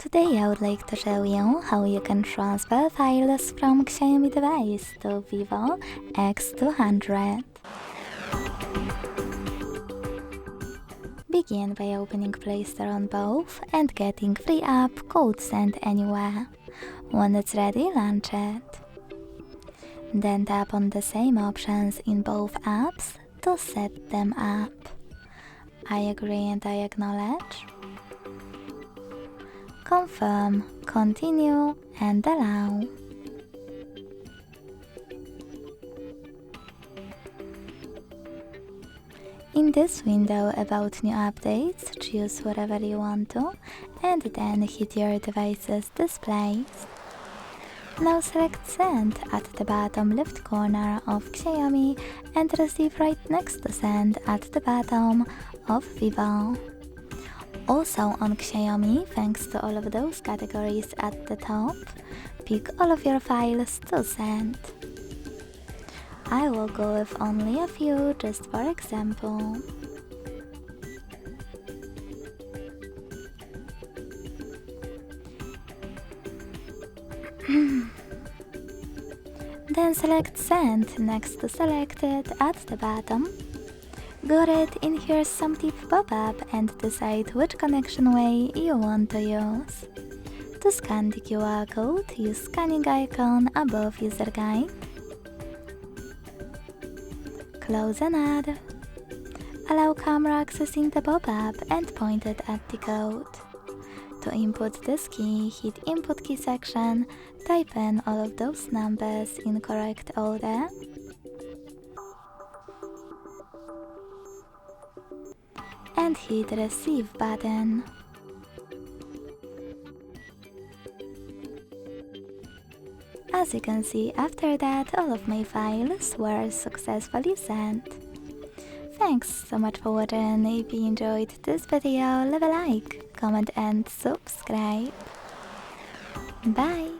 Today I would like to show you how you can transfer files from Xiaomi device to Vivo X200. Begin by opening Play Store on both and getting free app Code Send Anywhere. When it's ready, launch it. Then tap on the same options in both apps to set them up. I agree and I acknowledge. Confirm, continue and allow. In this window about new updates, choose whatever you want to and then hit your device's displays. Now select Send at the bottom left corner of Xiaomi and receive right next to Send at the bottom of Vivo. Also on Xiaomi, thanks to all of those categories at the top, pick all of your files to send. I will go with only a few just for example. Then select Send next to Selected at the bottom. Go read in Here's Some Tip pop-up and decide which connection way you want to use. To scan the QR code, use scanning icon above user guide. Close and add. Allow camera access in the pop-up and point it at the code. To input this key, hit Input Key section, type in all of those numbers in correct order. And hit Receive button. As you can see, after that all of my files were successfully sent. Thanks so much for watching. If you enjoyed this video, leave a like, comment and subscribe. Bye!